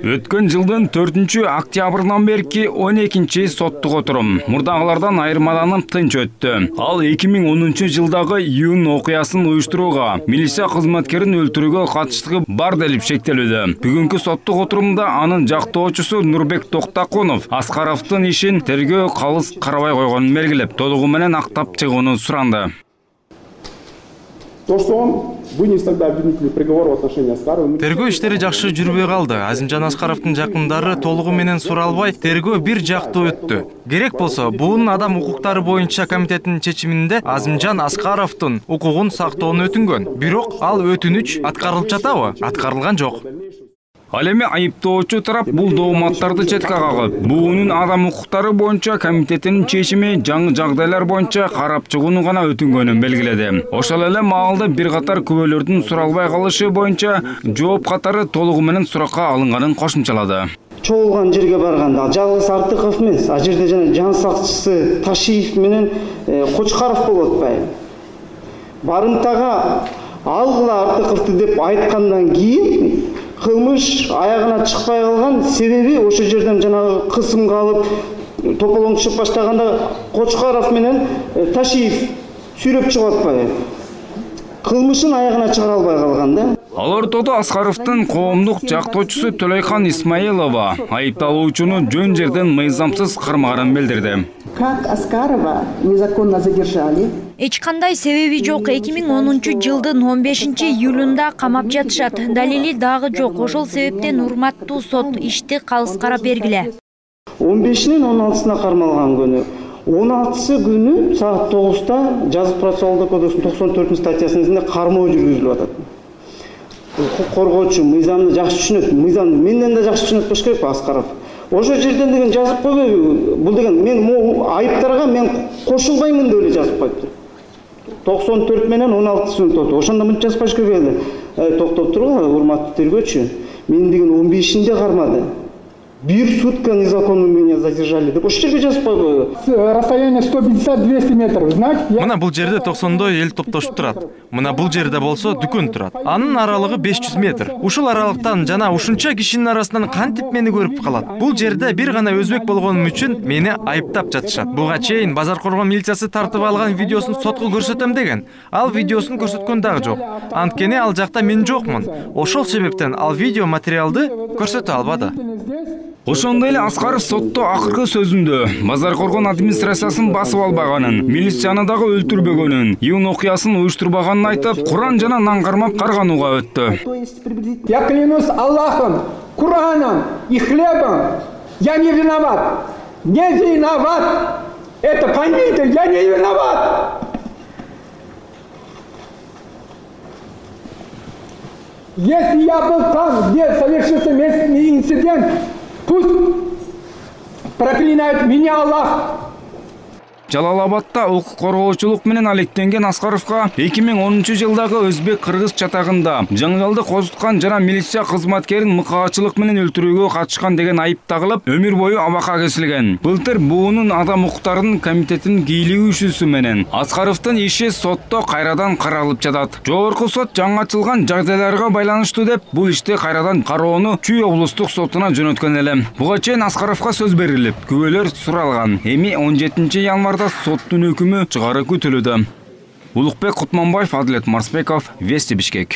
Өткөн жылдын 4-октябрынан берки 12-чи соттук отурум мурдагылардан айырмаланып тынч өттү. Ал 2010 жылдагы июнь окуясын уюштурууга, милиция кызматкерин өлтүрүүгө катыштыгы бар делип шектелүүдө. Бүгүнкү соттук отурумда анын жактоочусу Нурбек Токтакунов Аскаровдун ишин тергөө калыс карабай койгонун белгилеп, толугу менен актап чыгууну суранды. То, что он вынес тогда обвинительный приговор в отношении Аскарова. Тергөө иштери жакшы жүрбөй калды. Азимжан Аскаровдун жакындары толугу менен суралбай, тергөө бир жактуу өттү. Керек болсо, буунун адам укуктары боюнча комитетинин чечиминде Азимжан Аскаровдун укугун сактоону өтүнгөн. Бирок ал өтүнүч аткарылып жатабы? Аткарылган жок. Ал эми айыптоочу тарап бул дооматтарды четке кагып, буунун адам укуктары боюнча комитетинин чечими жаңы жагдайлар боюнча карап чыгууну гана өтүнгөнүн белгиледи. Ошол эле маалда бир катар күбөлөрдүн суралбай калышы боюнча жооп катары толугу менен суракка алынганын кошумчалады. Чогулган жерге барганда жалгыз Артыков эмес, а жерде жана жан сакчысы Ташиев менен Кочкаров болуп атпайбы. Барымтага алгыла Артыковду деп айткандан кийин кылмыш аягына чыкпай калган себеби ошол жерден жанагы кысымга алып тополоң чыгып баштаганда Кочкаров менен Ташиев сүйрөп чыгып атпайбы. Кылмышын аягына чыгара албай калган да. Ал ортодо Аскаровдун коомдук жактоочусу Төлөйхан Исмаилова айыпталуучуну жөн жерден мыйзамсыз кармаганын билдирди. Как Аскарова незаконно задержали? Эч кандай себеби жок. 2010 жылдын 15-июлунда камап жатышат. Далили дагы жок. Ошол себептен урматтуу сот ишти калыс карап бергиле. 15-нин 16-сына кармалган күнү 16-сы күнү саат 9-та жазык процессуалдык кодекстин 94-статьясында кармоо жүргүзүлүп атат. Укук коргоочу мыйзамды жакшы түшүнөт. Мыйзамды менден да жакшы түшүнөт болуш керек Аскаров. Ошол жерден деген жазып койбойбу? Бул деген мен айыптарга мен кошулбаймын деп эле жазып коюптур. 94 менен 16-сын тоту. Ошондо мынча жазбаш керек эле. Токтоп тургула, урматтуу тергөөчү. Мен деген 15-инде кармады. Бир сутка незаконно меня задержали. Деп ошол жерге жазып койбойбу? Расстояние 150-200 метров, знаете? Мына бул жерде 90-дой эл топтошуп турат. Мына бул жерде болсо дүкөн турат. Анын аралыгы 500 метр. Ушул аралыктан жана ушунча кишинин арасынан кантип мени көрүп калат? Бул жерде бир гана өзбек болгонум үчүн мени айыптап жатышат. Буга чейин Базар Коргоо милициясы тартып алган видеосун сотко көрсөтөм деген. Ал видеосун көрсөткөн дагы жок. Анткени ал жакта мен жокмун. Ошол себептен ал видео материалды көрсөтө албады. Ошондой эле Аскаров сотто акыркы сөзүндө Базар Коргоо администрациясын басып албаганын, милицияны дагы өлтүрбөгөнүн, июнь окуясын уюштурбаганын айтып, Куран жана нан кармап карганууга өттү. Я клянусь Аллахом, Кураном и хлебом, я не виноват. Не виноват. Это поймите, я не виноват. Если я был там, где совершился инцидент, пусть проклинает меня Аллах. Жалал-Абадта укук коргоочулук менен алектенген Аскаровго 2010 жылдагы өзбек-кыргыз чатагында жаңылды козуткан жана милиция кызматкерин мыкаачылык менен өлтүрүүгө катышкан деген айып тагылып, өмүр бою абакка кесилген. Былтыр буунун адам укуктарынын комитетинин кийлиги үшүүсү менен Аскаровдун иши сотто кайрадан каралып жатат. Жогорку сот жаңы ачылган жагдайларга байланыштуу деп бул ишти кайрадан кароону Чүй облустук сотуна жөнөткөн эле. Буга чейин Аскаровго сөз берилип, күбөлөр суралган. Эми 17-январда соттун өкүмү чыгары күтүлүүдө. Улукбек Кутманбаев, Адилет Марсбеков, Вести Бишкек.